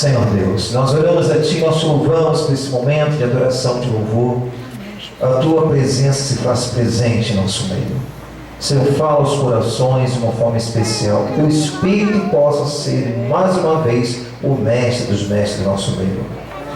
Senhor Deus, nós oramos a Ti, nós Te louvamos por esse momento de adoração, de louvor. A Tua presença se faz presente em nosso meio. Senhor, fala aos corações de uma forma especial, que Teu Espírito possa ser, mais uma vez, o mestre dos mestres do nosso meio.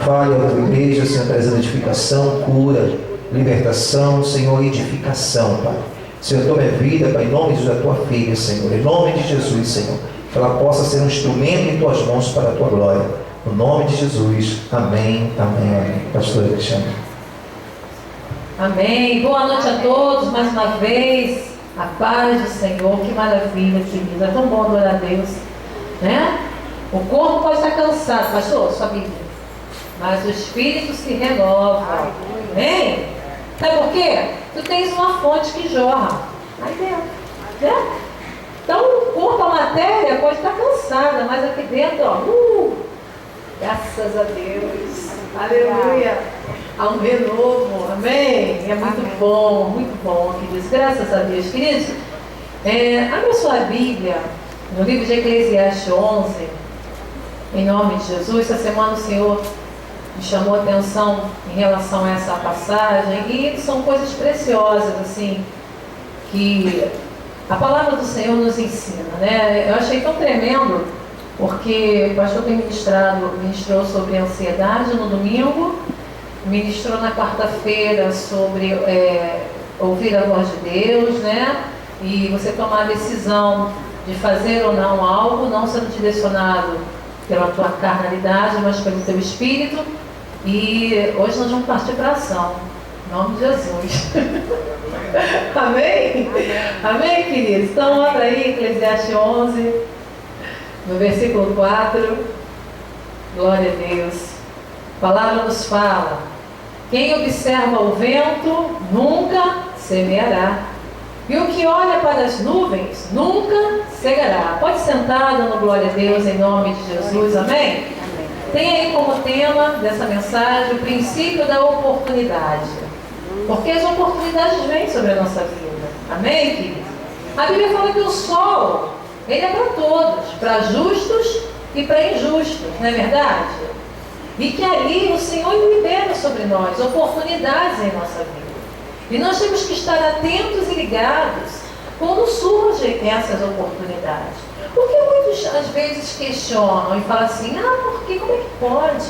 Fale à Tua igreja, Senhor, trazendo edificação, cura, libertação, Senhor, edificação, Pai. Senhor, tome a vida, Pai, em nome da Tua filha, Senhor, em nome de Jesus, Senhor, que ela possa ser um instrumento em Tuas mãos para a Tua glória. No nome de Jesus, amém, amém, amém. Pastor Alexandre. Amém. Boa noite a todos, mais uma vez. A paz do Senhor, que maravilha, queridos. É tão bom adorar a Deus, né? O corpo pode estar cansado, pastor, sua Bíblia, mas o espírito se renova. Amém? Sabe por quê? Tu tens uma fonte que jorra aí dentro, né? Então o corpo, a matéria pode estar cansada, mas aqui dentro, ó, graças a Deus, aleluia, há um renovo, amém? É muito bom, queridos, graças a Deus. Queridos, abra sua Bíblia no livro de Eclesiastes 11, em nome de Jesus. Essa semana o Senhor me chamou a atenção em relação a essa passagem, e são coisas preciosas, assim, que a palavra do Senhor nos ensina, né? Eu achei tão tremendo, porque o pastor tem ministrou sobre ansiedade no domingo, ministrou na quarta-feira sobre ouvir a voz de Deus, né? E você tomar a decisão de fazer ou não algo, não sendo direcionado pela tua carnalidade, mas pelo teu espírito. E hoje nós vamos partir para a ação, em nome de Jesus. Amém? Amém, queridos? Então, abra aí Eclesiastes 11, no versículo 4. Glória a Deus. A palavra nos fala: quem observa o vento nunca semeará, e o que olha para as nuvens nunca cegará. Pode sentar, dando glória a Deus, em nome de Jesus. Amém? Tem aí como tema dessa mensagem o princípio da oportunidade, porque as oportunidades vêm sobre a nossa vida. Amém, queridos? A Bíblia fala que o sol, ele é para todos, para justos e para injustos, não é verdade? E que ali o Senhor libera sobre nós oportunidades em nossa vida. E nós temos que estar atentos e ligados quando surgem essas oportunidades. Porque muitos às vezes questionam e falam assim: por quê? Como é que pode?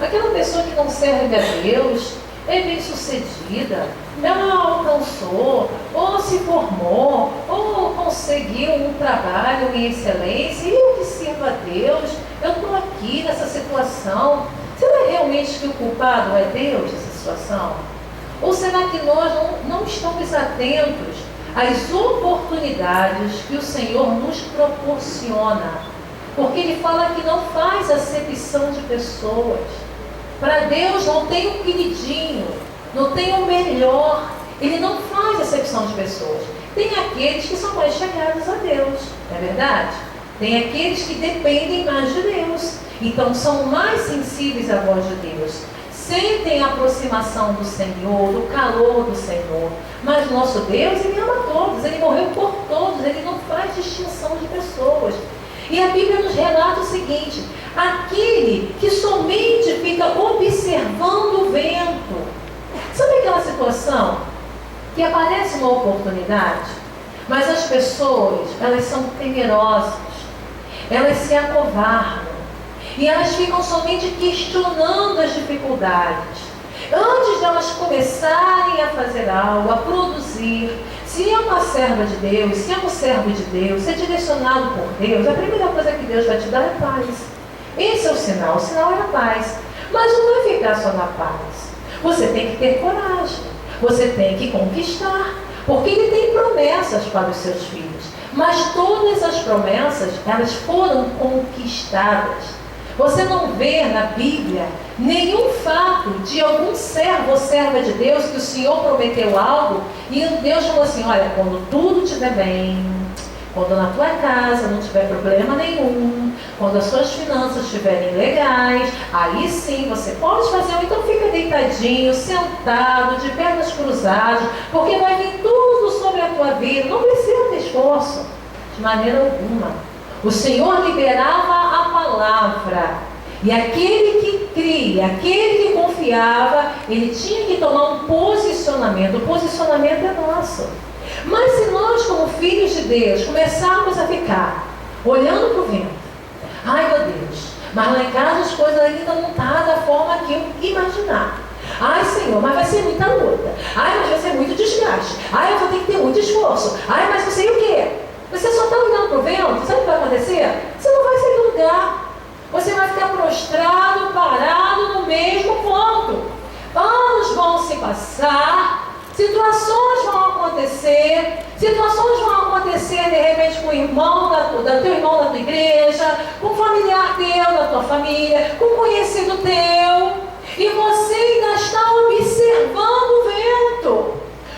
Aquela pessoa que não serve a Deus é bem sucedida, ela alcançou, ou se formou, ou conseguiu um trabalho em excelência, e eu que sirvo a Deus, eu estou aqui nessa situação. Será realmente que o culpado é Deus nessa situação? Ou será que nós não estamos atentos às oportunidades que o Senhor nos proporciona? Porque Ele fala que não faz acepção de pessoas. Para Deus não tem um queridinho, não tem o melhor. Ele não faz acepção de pessoas. Tem aqueles que são mais chegados a Deus, não é verdade? Tem aqueles que dependem mais de Deus, então são mais sensíveis à voz de Deus, sentem a aproximação do Senhor, o calor do Senhor. Mas o nosso Deus, Ele ama todos, Ele morreu por todos, Ele não faz distinção de pessoas. E a Bíblia nos relata o seguinte: aquele que somente fica observando o vento. Sabe aquela situação que aparece uma oportunidade, mas as pessoas, elas são temerosas, elas se acovardam, e elas ficam somente questionando as dificuldades. Antes de elas começarem a fazer algo, a produzir, se é uma serva de Deus, se é um servo de Deus, se é direcionado por Deus, a primeira coisa que Deus vai te dar é paz. Esse é o sinal é a paz. Mas não vai ficar só na paz. Você tem que ter coragem, você tem que conquistar, porque Ele tem promessas para os seus filhos. Mas todas as promessas, elas foram conquistadas. Você não vê na Bíblia nenhum fato de algum servo ou serva de Deus que o Senhor prometeu algo e Deus falou assim: olha, quando tudo estiver bem, quando na tua casa não tiver problema nenhum, quando as suas finanças estiverem legais, aí sim você pode fazer, ou então fica deitadinho, sentado, de pernas cruzadas, porque vai vir tudo sobre a tua vida, não precisa ter esforço, de maneira alguma. O Senhor liberava a palavra E aquele que cria, aquele que confiava, ele tinha que tomar um posicionamento. O posicionamento é nosso. Mas se nós, como filhos de Deus, começarmos a ficar olhando para o vento, ai meu Deus, mas lá em casa as coisas ainda não estão da forma que eu imaginar. Ai Senhor, mas vai ser muita luta. Ai, mas vai ser muito desgaste. Ai, eu vou ter que ter muito esforço. Ai, mas não sei o quê. Você só está olhando para o vento, sabe o que vai acontecer? Você não vai sair do lugar. Você vai ficar prostrado, parado no mesmo ponto. Anos vão se passar, situações vão acontecer de repente com o irmão teu irmão da tua igreja, com um familiar teu, da tua família, com um conhecido teu, e você ainda está observando o vento.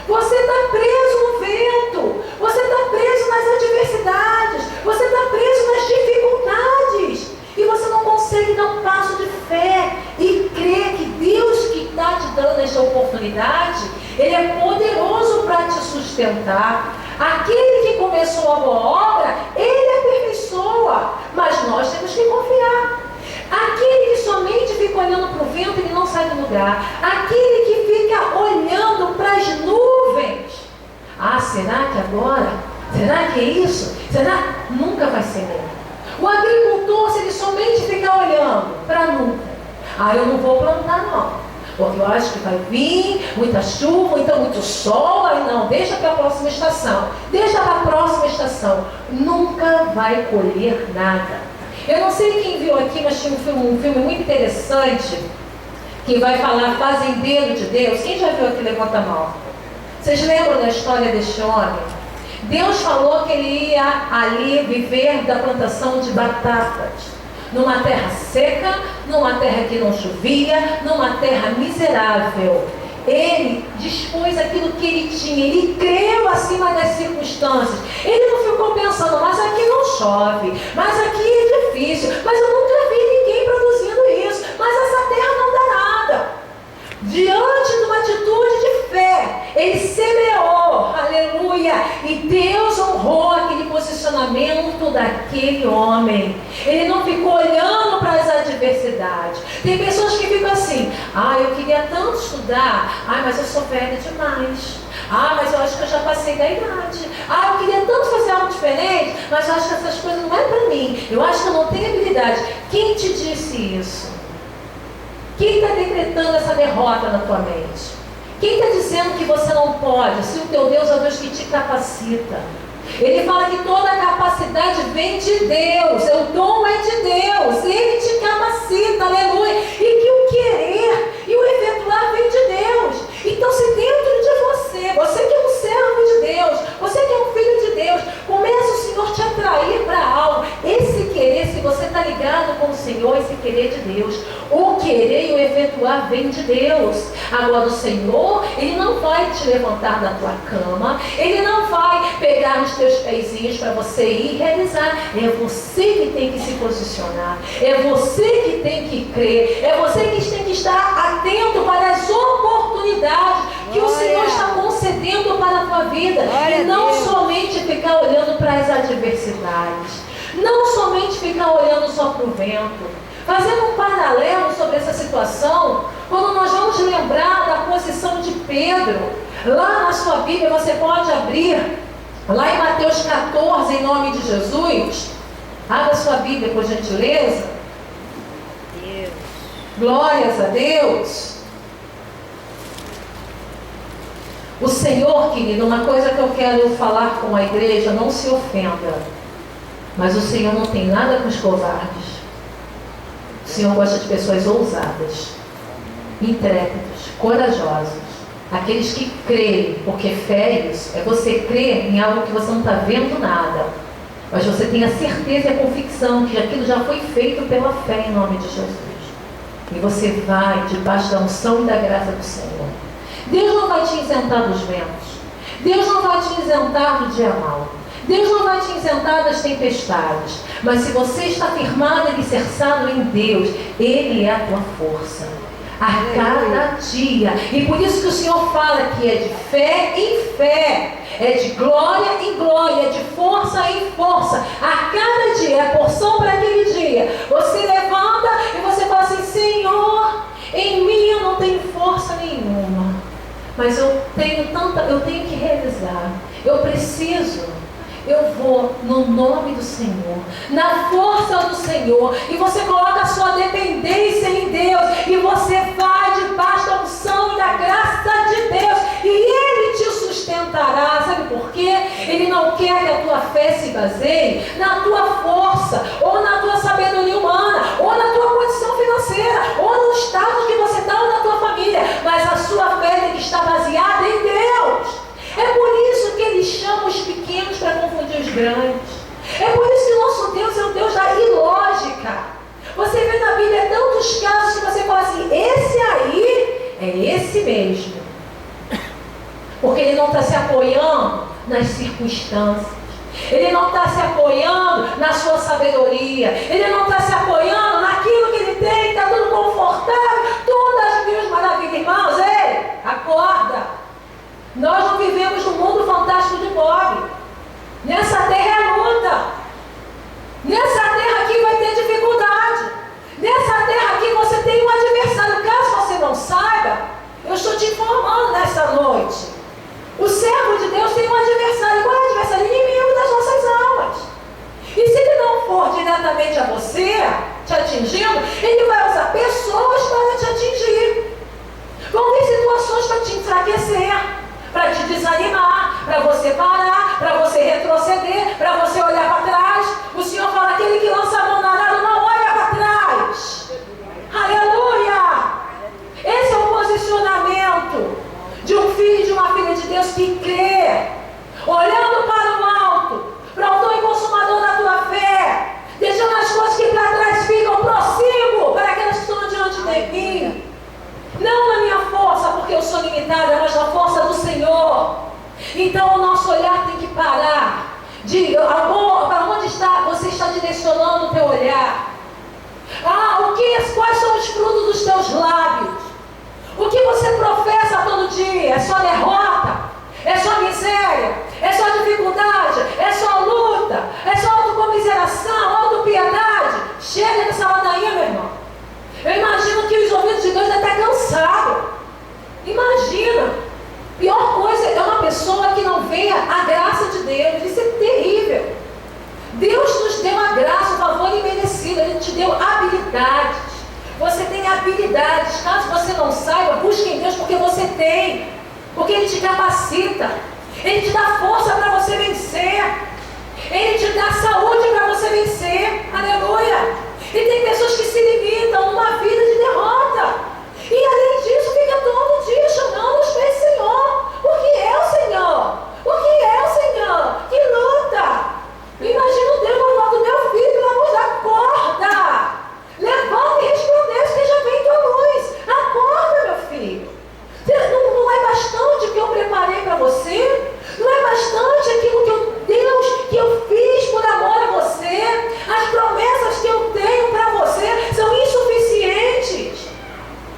Você está preso no vento, você está preso nas adversidades, você está preso nas dificuldades. E você não consegue dar um passo de fé e crer que Deus que está te dando esta oportunidade, Ele é poderoso para te sustentar. Aquele que começou a boa obra, Ele aperfeiçoa, mas nós temos que confiar. Aquele que somente fica olhando para o vento, ele não sai do lugar. Aquele que fica olhando para as nuvens, ah, será que agora? Será que é isso? Será? Nunca vai ser mesmo. O agricultor, se ele somente ficar olhando para a nuvem, ah, eu não vou plantar não, porque eu acho que vai vir muita chuva, então muito sol, aí não, deixa para a próxima estação, nunca vai colher nada. Eu não sei quem viu aqui, mas tinha um filme muito interessante, que vai falar Fazendeiro de Deus. Quem já viu aqui, levanta a mão. Vocês lembram da história deste homem? Deus falou que ele ia ali viver da plantação de batatas, numa terra seca, numa terra que não chovia, numa terra miserável. Ele dispôs aquilo que ele tinha, ele creu acima das circunstâncias. Ele não ficou pensando, mas aqui não chove, mas aqui é difícil, mas eu nunca vi ninguém produzindo isso, mas essa terra não dá nada. Diante de uma atitude de fé, ele semeou, aleluia, e Deus honrou aquele posicionamento daquele homem. Ele não ficou olhando para as adversidades. Tem pessoas que ficam assim, ah, eu queria tanto estudar, ah, mas eu sou velha demais. Ah, mas eu acho que eu já passei da idade. Ah, eu queria tanto fazer algo diferente, mas eu acho que essas coisas não é para mim. Eu acho que eu não tenho habilidade. Quem te disse isso? Quem está decretando essa derrota na tua mente? Quem está dizendo que você não pode, se o teu Deus é o Deus que te capacita? Ele fala que toda a capacidade vem de Deus, o dom é de Deus, Ele te capacita, aleluia, e que o querer e o efetuar vem de Deus. Então, se dentro de você que é um servo de Deus, você que é um filho de Deus, começa o Senhor te atrair para algo, esse querer, se você está ligado com o Senhor, esse querer de Deus, o querer e o efetuar vem de Deus. Agora o Senhor, Ele não vai te levantar da tua cama, Ele não vai pegar os teus pezinhos para você ir realizar. É você que tem que se posicionar, é você que tem que crer, é você que tem que estar atento para as oportunidades que o Senhor está concedendo para a tua vida. E não somente ficar olhando para as adversidades, não somente ficar olhando só para o vento. Fazendo um paralelo sobre essa situação, quando nós vamos lembrar da posição de Pedro, lá na sua Bíblia, você pode abrir, lá em Mateus 14, em nome de Jesus. Abra sua Bíblia, por gentileza. Deus. Glórias a Deus. O Senhor, querido, uma coisa que eu quero falar com a igreja, não se ofenda, mas o Senhor não tem nada com os covardes. O Senhor gosta de pessoas ousadas, intrépidos, corajosos, aqueles que creem, porque fé é isso, é você crer em algo que você não está vendo nada, mas você tem a certeza e a convicção que aquilo já foi feito pela fé em nome de Jesus. E você vai debaixo da unção e da graça do Senhor. Deus não vai te isentar dos ventos, Deus não vai te isentar do dia mau, Deus não vai te isentar das tempestades, mas se você está firmado e alicerçado em Deus, Ele é a tua força. a cada dia. E por isso que o Senhor fala que é de fé em fé, é de glória em glória, é de força em força. A cada dia, é porção para aquele dia. Você levanta e você fala assim: Senhor, em mim eu não tenho força nenhuma, mas eu tenho que realizar. Eu preciso. Eu vou no nome do Senhor, na força do Senhor, e você coloca a sua dependência em Deus, e você vai debaixo da unção e da graça de Deus, e Ele te sustentará. Sabe por quê? Ele não quer que a tua fé se baseie na tua força, ou na tua sabedoria humana, ou na tua condição financeira, ou no estado que você está, ou na tua família, mas a sua fé tem que estar baseada em Deus. É por isso que Ele chama os pequenos para confundir os grandes. É por isso que o nosso Deus é um Deus da ilógica. Você vê na Bíblia tantos casos que você fala assim: esse aí é esse mesmo. Porque ele não está se apoiando nas circunstâncias. Ele não está se apoiando na sua sabedoria. Ele não está se apoiando naquilo que ele tem, está tudo confortável, todas as mil maravilhas. Irmãos, ei, acorda! Nós não vivemos num mundo fantástico de Bob. Nessa terra é luta. Nessa terra aqui vai ter dificuldade. Nessa terra aqui você tem um adversário. Caso você não saiba, eu estou te informando nessa noite. O servo de Deus tem um adversário. Qual é o adversário? Inimigo das nossas almas. E se ele não for diretamente a você, te atingindo, ele vai usar pessoas para te atingir. Vão ter situações para te enfraquecer, para te desanimar, para você parar, para você retroceder, para você olhar para trás. O Senhor fala: aquele que lança a mão no arado não olha para trás. Aleluia! Esse é o posicionamento de um filho e de uma filha de Deus que crê, olhando para o alto, para o autor e consumador da tua fé, deixando as coisas que para trás ficam, prossigo para aquelas que estão diante de mim. Não na minha força, porque eu sou limitada, mas na força do Senhor. Então o nosso olhar tem que parar. Para onde você está direcionando o teu olhar? Quais são os frutos dos teus lábios? O que você professa todo dia? É só derrota? É só miséria? É só dificuldade? É só luta? É só autocomiseração, autopiedade? Chega dessa ladainha, meu irmão. Eu imagino que os ouvidos de Deus devem estar cansados. Imagina. Pior coisa é uma pessoa que não venha a graça de Deus. Isso é terrível. Deus nos deu a graça, o favor imerecido. Ele te deu habilidades. Você tem habilidades. Caso você não saiba, busque em Deus, porque você tem. Porque Ele te capacita. Ele te dá força para você vencer. Ele te dá saúde para você vencer. Aleluia. E tem pessoas que se limitam numa vida de derrota. E além disso, fica todo dia chamando os pés do Senhor. O que é o Senhor? O que é o Senhor? Que luta! Imagina o Deus no lado do meu filho, pelo amor de Deus, acorda! Levanta e resplandeça, que já vem tua luz. Acorda, meu filho. Não é bastante o que eu preparei para você? Não é bastante aquilo que eu fiz por amor a você? As promessas que eu tenho para você são insuficientes.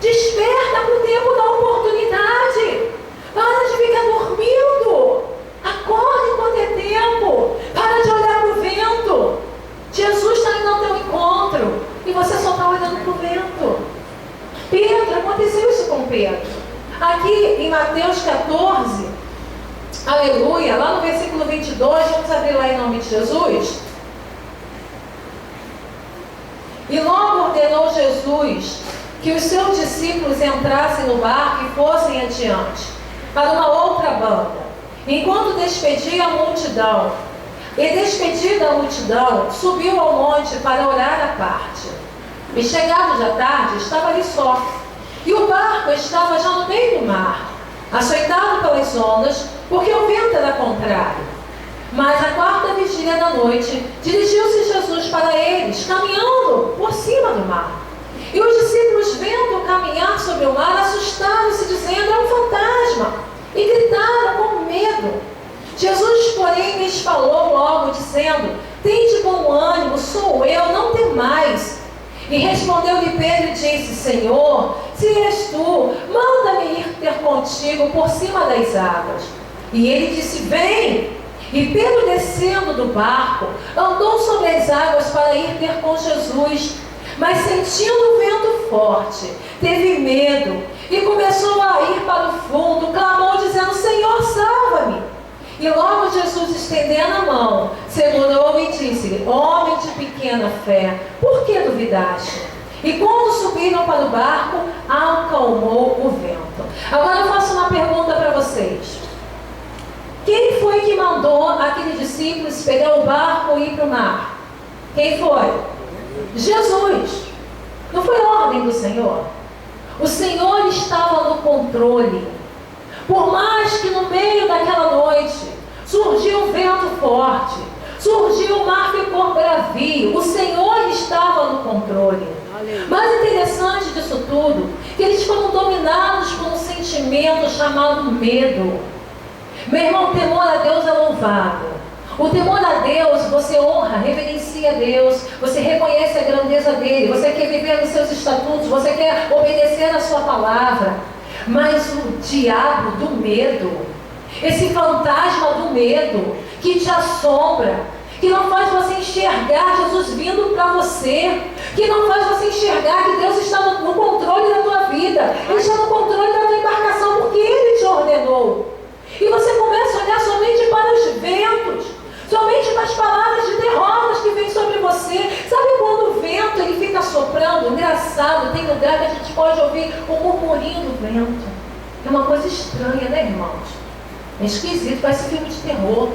Desperta para o tempo da oportunidade. Para de ficar dormindo. Acorda enquanto é tempo. Para de olhar para o vento. Jesus está indo ao teu encontro e você só está olhando para o vento. Pedro, aconteceu isso com Pedro. Aqui em Mateus 14, aleluia, lá no versículo 22, vamos abrir lá em nome de Jesus. E logo ordenou Jesus que os seus discípulos entrassem no barco e fossem adiante, para uma outra banda, enquanto despedia a multidão. E despedida a multidão, subiu ao monte para orar à parte. E chegado já tarde, estava ali só. E o barco estava já no meio do mar, açoitado pelas ondas, porque o vento era contrário. Mas à quarta vigília da noite, dirigiu-se Jesus para eles, caminhando por cima do mar. E os discípulos, vendo caminhar sobre o mar, assustaram-se, dizendo: é um fantasma, e gritaram com medo. Jesus, porém, lhes falou logo, dizendo: tende bom ânimo, sou eu, não temais. E respondeu-lhe Pedro e disse: Senhor, se és tu, manda-me ir ter contigo por cima das águas. E ele disse: Vem. E Pedro, descendo do barco, andou sobre as águas para ir ter com Jesus. Mas sentindo o vento forte, teve medo e começou a ir para o fundo, clamou dizendo: Senhor, salva-me. E logo Jesus, estendendo a mão, segurou-o e disse-lhe: Homem de pequena fé, por que duvidaste? E quando subiram para o barco, acalmou o vento. Agora eu faço uma pergunta para vocês. Quem foi que mandou aqueles discípulos pegar o barco e ir para o mar? Quem foi? Jesus. Não foi ordem do Senhor? O Senhor estava no controle. Por mais que no meio daquela noite surgiu um vento forte, surgiu o mar ficou bravio, o Senhor estava no controle. Mais interessante disso tudo, que eles foram dominados por um sentimento chamado medo. Meu irmão, o temor a Deus é louvado. O temor a Deus, você honra, reverencia a Deus, você reconhece a grandeza dele, você quer viver nos seus estatutos, você quer obedecer a sua palavra. Mas o diabo do medo, esse fantasma do medo que te assombra, que não faz você enxergar Jesus vindo para você, que não faz você enxergar que Deus está no controle da tua vida, Ele está no controle da tua embarcação, porque Ele te ordenou. E você começa a olhar somente para os ventos, somente para as palavras de derrotas que vêm sobre você. Sabe quando o vento ele fica soprando? Engraçado, tem lugar que a gente pode ouvir o murmurinho do vento. É uma coisa estranha, né, irmãos? É esquisito, parece filme de terror.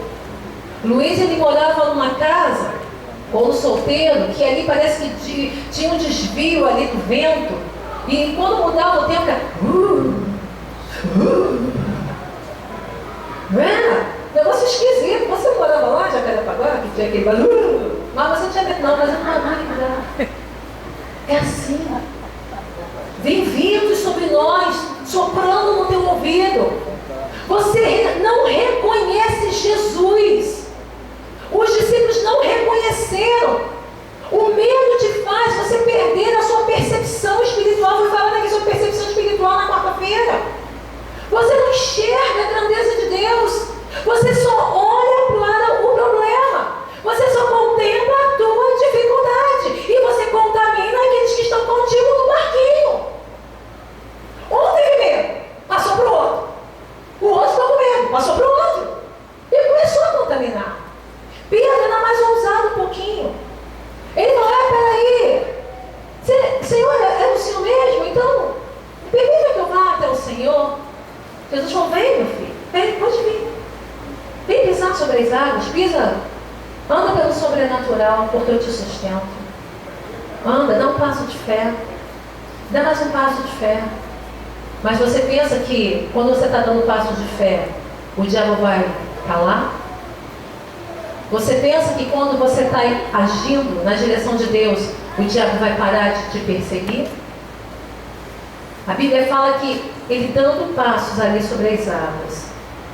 Luiz, ele morava numa casa, ou no solteiro, que ali parece que tinha um desvio ali do vento. E quando mudava o tempo, era... Negócio esquisito. Você morava lá, Jacarepaguá, que tinha aquele barulho? Mas você não tinha medo, não, mas eu não barulho. É assim. Vem ventos sobre nós, soprando no teu ouvido. Você não reconhece Jesus. Os discípulos não reconheceram. O medo te faz você perder a sua percepção espiritual. Vou falar aqui sobre percepção espiritual na quarta-feira. Você não enxerga a grandeza de Deus. Você só olha para o problema. Você só contempla a tua dificuldade. E você contamina aqueles que estão contigo no barquinho. Um teve medo, passou para o outro. O outro ficou com medo, passou para o outro. E começou a contaminar. Pedro era mais ousado um pouquinho. Ele falou: peraí, Senhor, é o Senhor mesmo? Então, permita que eu vá até o Senhor. Jesus falou: vem, meu filho, vem, pode vir. Vem pisar sobre as águas, pisa, anda pelo sobrenatural, porque eu te sustento. Anda, dá um passo de fé, dá mais um passo de fé. Mas você pensa que quando você está dando passo de fé, o diabo vai calar? Você pensa que quando você está agindo na direção de Deus, o diabo vai parar de te perseguir? A Bíblia fala que ele, dando passos ali sobre as águas,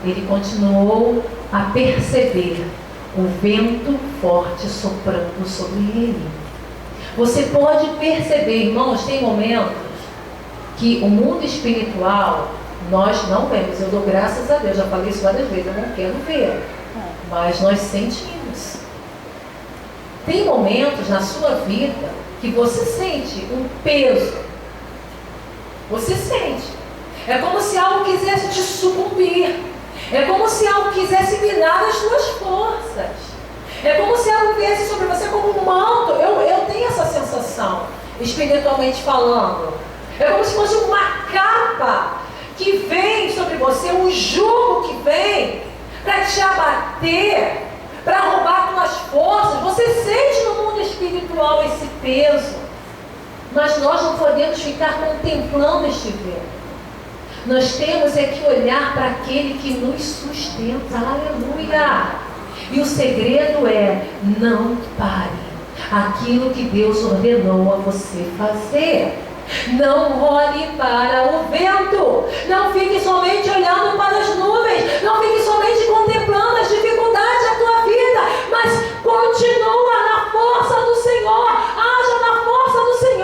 ele continuou a perceber o vento forte soprando sobre ele. Você pode perceber, irmãos, tem momentos que o mundo espiritual nós não vemos. Eu dou graças a Deus, já falei isso várias vezes, eu não quero ver, mas nós sentimos. Tem momentos na sua vida que você sente um peso. Você sente. É como se algo quisesse te sucumbir. É como se algo quisesse minar as suas forças. É como se algo viesse sobre você como um manto. Eu tenho essa sensação, espiritualmente falando. É como se fosse uma capa que vem sobre você, um jugo que vem para te abater, para roubar tuas forças. Você sente no mundo espiritual esse peso. Mas nós não podemos ficar contemplando este vento. Nós temos é que olhar para aquele que nos sustenta. Aleluia! E o segredo é: não pare aquilo que Deus ordenou a você fazer. Não olhe para o vento. Não fique somente olhando para as nuvens. Não fique somente contemplando as dificuldades da tua vida. Mas continua na força do Senhor. Haja na força do Senhor.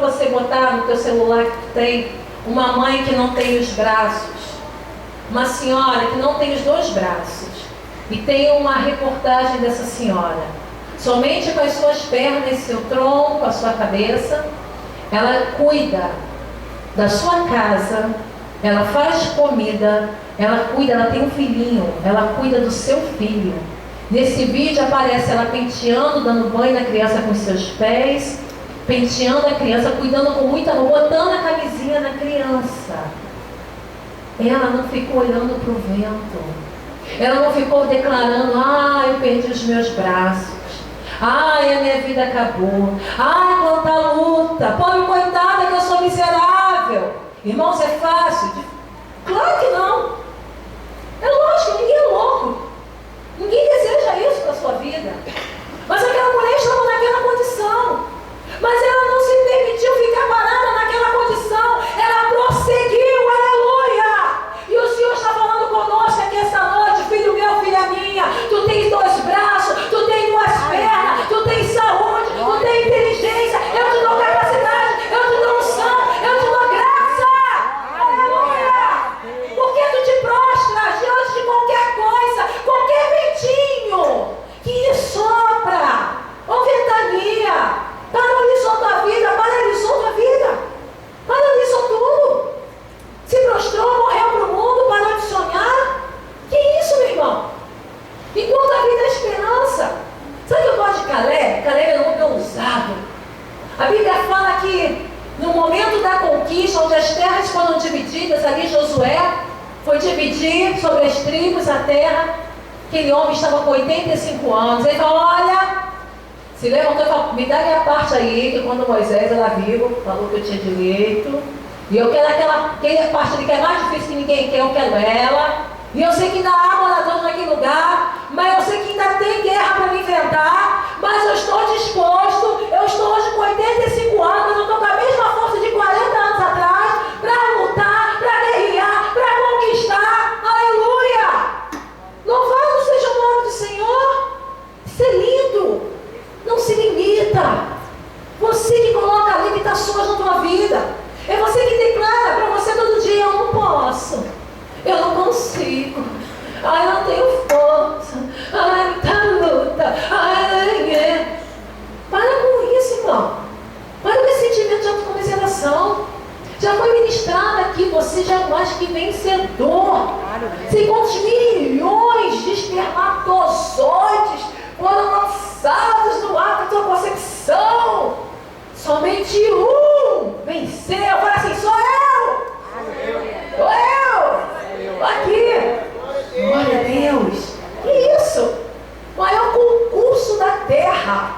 você botar no teu celular que tu tem uma mãe que não tem os braços, uma senhora que não tem os dois braços, e tem uma reportagem dessa senhora, somente com as suas pernas, seu tronco, a sua cabeça, ela cuida da sua casa, ela faz comida, ela cuida, ela tem um filhinho, ela cuida do seu filho. Nesse vídeo aparece ela penteando, dando banho na criança com os seus pés, penteando a criança, cuidando com muita amor, botando a camisinha na criança. Ela não ficou olhando para o vento. Ela não ficou declarando, eu perdi os meus braços. A minha vida acabou. Quanta luta. Pobre coitada que eu sou miserável. Irmãos, é fácil? Claro que não. É lógico, ninguém é louco. Ninguém deseja isso para a sua vida. Mas aquela mulher estava naquela condição. Mas ela não se permitiu ficar parada naquela condição. Ela prosseguiu, aleluia. E o Senhor está falando conosco aqui essa noite. Filho meu, filha minha, tu tens dois braços, tu tens duas pernas, tu tens saúde, tu tens inteligência. Eu te dou capacidade, eu te dou unção, eu te dou graça. Aleluia. Por que tu te prostras diante de qualquer coisa, qualquer ventinho que sopra, ou ventania, paralisou tua vida, paralisou tudo. Se prostrou, morreu para o mundo, parou de sonhar. Que isso, meu irmão? Enquanto a vida é esperança. Sabe o que eu gosto de Caleb? Caleb é um homem ousado. A Bíblia fala que no momento da conquista, onde as terras foram divididas, ali Josué foi dividir sobre as tribos a terra. Aquele homem estava com 85 anos. Ele falou, olha, se levantou e falou, me dá minha parte aí, que quando Moisés era vivo, falou que eu tinha direito. E eu quero aquela parte ali que é mais difícil que ninguém quer, eu quero ela. E eu sei que ainda há moradores naquele lugar, mas eu sei que ainda tem guerra para me enfrentar, mas eu estou disposto, eu estou hoje com 85 anos, eu estou com a mesma força de 40 anos atrás, para lutar, para guerrear, para conquistar. Aleluia! Louvado seja o nome do Senhor. Isso é lindo. Não se limita. Você que coloca limitações na tua vida. É você que declara para você todo dia, eu não posso, eu não consigo, eu não tenho força, muita luta, Para com isso, irmão. Para com esse sentimento de autocomiseração. Já foi ministrado aqui, você já é mais que vencedor. Sei quantos milhões de espermatozoides foram lançados no ato da tua concepção. Somente um venceu. Fala assim, sou eu. Sou eu. Aqui. Glória a Deus. Que isso? O maior concurso da terra.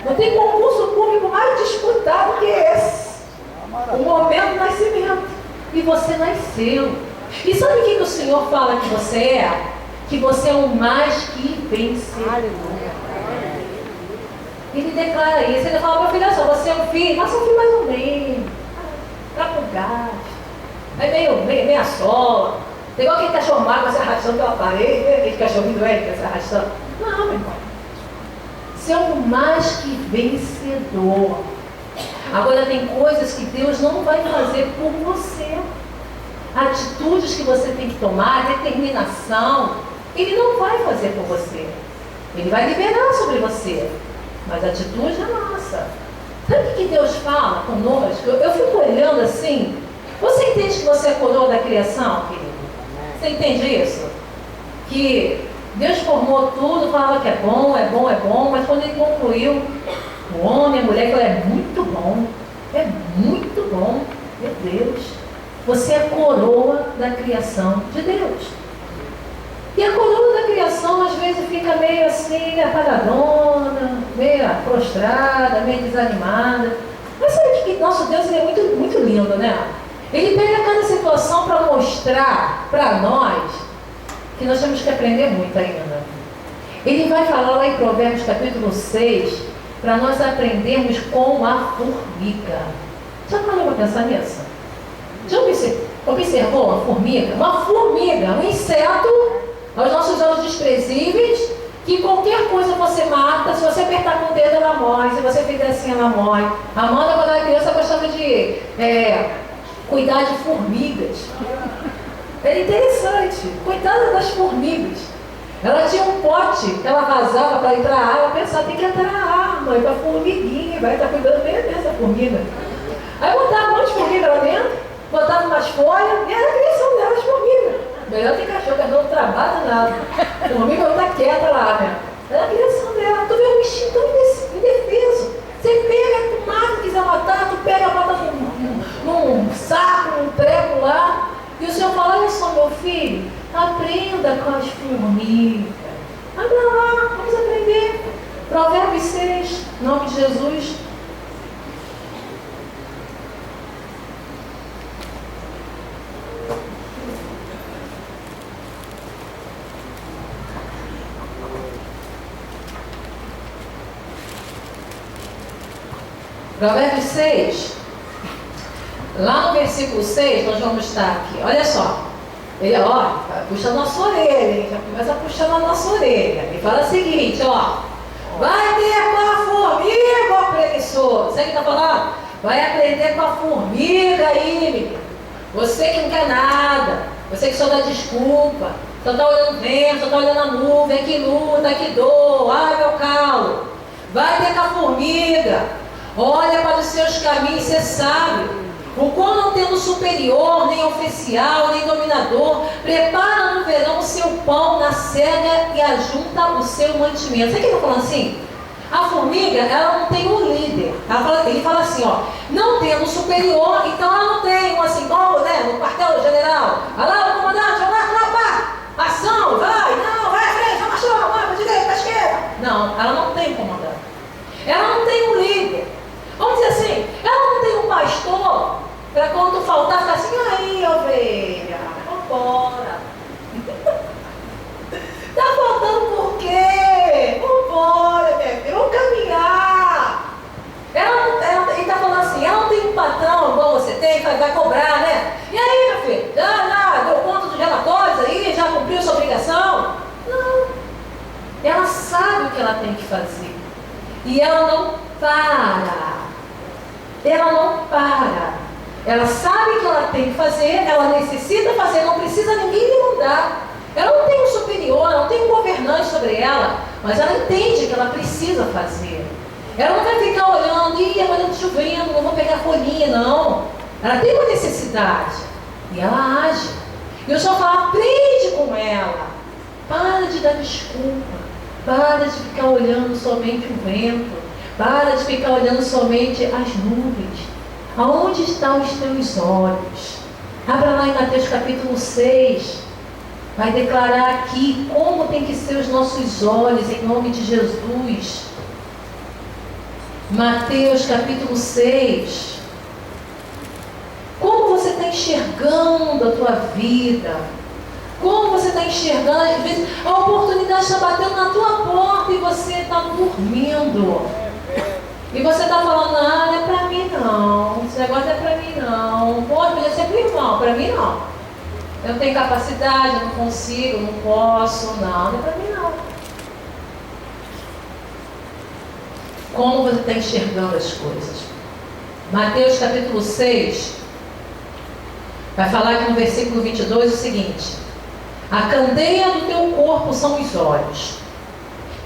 Não tem concurso público mais disputado que esse. O momento do nascimento. E você nasceu. E sabe o que o Senhor fala que você é? Que você é o mais que vencedor. Ele declara isso. Ele fala, meu filho, olha só, você é um filho, mas é um filho mais ou menos. Tá com gasto. É meia sola. Tem igual aquele cachorro magro se arrastando pela parede, aquele cachorrinho doente se arrastando. Não, meu irmão. Você é o mais que vencedor. Agora tem coisas que Deus não vai fazer por você. Atitudes que você tem que tomar, determinação, Ele não vai fazer por você. Ele vai liberar sobre você. Mas a atitude é nossa. Sabe o que Deus fala conosco? Eu fico olhando assim. Você entende que você é coroa da criação, querido? Você entende isso? Que Deus formou tudo, falava que é bom, mas quando Ele concluiu, o homem, a mulher, falou, é muito bom, meu Deus. Você é a coroa da criação de Deus. E a coroa da criação às vezes fica meio assim, apagadona, meio prostrada, meio desanimada. Mas sabe que nosso Deus ele é muito, muito lindo, né? Ele pega cada situação para mostrar para nós que nós temos que aprender muito ainda. Ele vai falar lá em Provérbios capítulo 6 para nós aprendermos com a formiga. Já parou para pensar nisso? Já observou uma formiga? Uma formiga, um inseto aos nossos olhos desprezíveis, que qualquer coisa você mata, se você apertar com o dedo ela morre, se você fizer assim ela morre. A Amanda, quando era criança, gostava de cuidar de formigas. Era interessante, coitada das formigas. Ela tinha um pote que ela vazava para entrar água, pensava, tem que entrar água, vai para formiguinha, vai estar cuidando bem dessa formiga. Aí botava um monte de formiga lá dentro, botava umas folhas, e era a criação dela, as formigas. Melhor que cachorro, que não trabalha nada. A formiga não está quieta lá, né? Era a criação dela. Tu vê um bichinho tão indefeso. Você pega, tu mata, quiser matar, tu pega, bota num saco, num treco lá. E o Senhor fala, olha só, meu filho, aprenda com as formigas. Abra lá, vamos aprender. Provérbios 6, em nome de Jesus. Provérbios 6, lá no versículo 6, nós vamos estar aqui. Olha só, ele puxa a nossa orelha, hein? Já começa puxando a nossa orelha. E fala o seguinte, vai ter com a formiga, ó preguiçoso. Você que está falando? Vai aprender com a formiga aí, menino. Você que não quer nada, você que só dá desculpa, só está olhando o vento, só está olhando a nuvem, que luta, que dor, ai meu calo. Vai ter com a formiga. Olha para os seus caminhos, você sabe. O qual não tendo superior, nem oficial, nem dominador, prepara no verão o seu pão na cega e ajunta o seu mantimento. Sabe o que ele está falando assim? A formiga, ela não tem um líder. Ele fala assim, não tendo superior, então ela não tem um assim, como, né, no quartel-general. Olha lá, o comandante, pá, ação, vai, não, vai à frente, vai marchar, vai para a direita, para a esquerda. Não, ela não tem comandante. Ela não tem um líder. Vamos dizer assim, ela não tem um pastor para quando faltar, ficar assim, aí, ovelha, vambora. Tá faltando por quê? Vambora, minha filha, vamos caminhar. Ele está falando assim, ela não tem um patrão igual você tem, vai cobrar, né? E aí, meu filho, já deu conta dos relatórios aí, já cumpriu sua obrigação? Não. Ela sabe o que ela tem que fazer. E ela não para. Ela não para. Ela sabe o que ela tem que fazer, ela necessita fazer, não precisa ninguém lhe mandar. Ela não tem um superior, não tem um governante sobre ela, mas ela entende que ela precisa fazer. Ela não vai ficar olhando, agora está chovendo, não vou pegar folhinha, não. Ela tem uma necessidade e ela age. E eu só falo, aprende com ela. Para de dar desculpa. Para de ficar olhando somente o vento. Para de ficar olhando somente as nuvens. Aonde estão os teus olhos? Abra lá em Mateus capítulo 6. Vai declarar aqui como tem que ser os nossos olhos em nome de Jesus. Mateus capítulo 6. Como você está enxergando a tua vida? Como você está enxergando? Às vezes a oportunidade está batendo na tua porta e você está dormindo. E você está falando, não é para mim não, esse negócio não é para mim não. Pode ser para o irmão, para mim não. Eu não tenho capacidade, eu não consigo, não posso, não é para mim não. Como você está enxergando as coisas? Mateus capítulo 6, vai falar aqui no versículo 22 o seguinte: a candeia do teu corpo são os olhos,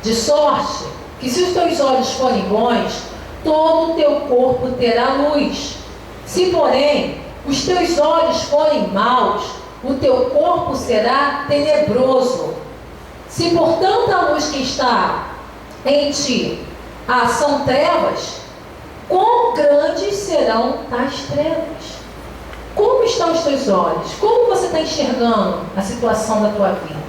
de sorte que se os teus olhos forem bons, todo o teu corpo terá luz. Se, porém, os teus olhos forem maus, o teu corpo será tenebroso. Se, portanto, a luz que está em ti são trevas, quão grandes serão tais trevas? Como estão os teus olhos? Como você está enxergando a situação da tua vida?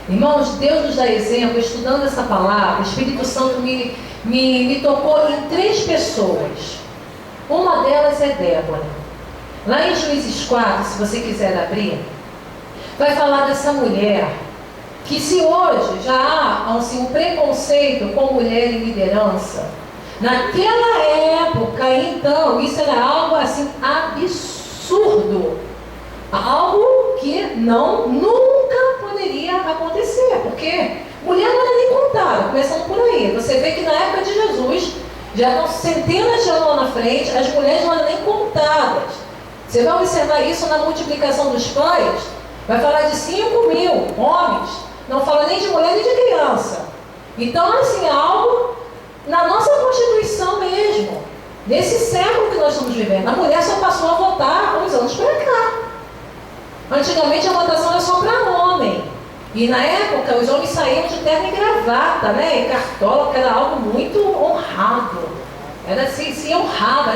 Irmãos, Deus nos dá exemplo. Estudando essa palavra, o Espírito Santo me tocou em 3 pessoas. Uma delas é Débora. Lá em Juízes 4, se você quiser abrir, vai falar dessa mulher que, se hoje já há assim, um preconceito com mulher em liderança, naquela época, então, isso era algo assim absurdo, algo que nunca poderia acontecer, porque mulher não era nem abençoada, começando por aí. Você vê que na época de Jesus, já estão centenas de anos lá na frente, as mulheres não eram nem contadas. Você vai observar isso na multiplicação dos pães, vai falar de 5.000 homens, não fala nem de mulher nem de criança. Então, assim, é algo na nossa Constituição mesmo, nesse século que nós estamos vivendo. A mulher só passou a votar uns anos para cá. Antigamente a votação era só para homem. E na época os homens saíam de terno e gravata, né? E cartola, que era algo muito honrado. Era se honrava,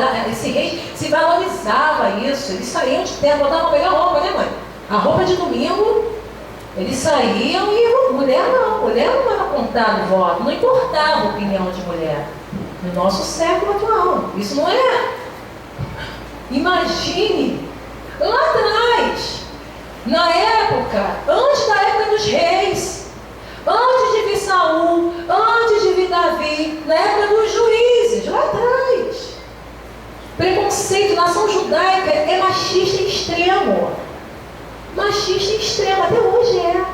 se valorizava isso. Eles saíam de terno, botavam a melhor roupa, né, mãe? A roupa de domingo, eles saíam e mulher não era contada o voto, não importava a opinião de mulher. No nosso século atual, isso não é. Imagine, lá atrás, na época, antes da época dos reis, antes de vir Saul, antes de vir Davi, na época dos juízes, lá atrás. Preconceito, nação judaica é machista extremo. Machista extremo, até hoje é.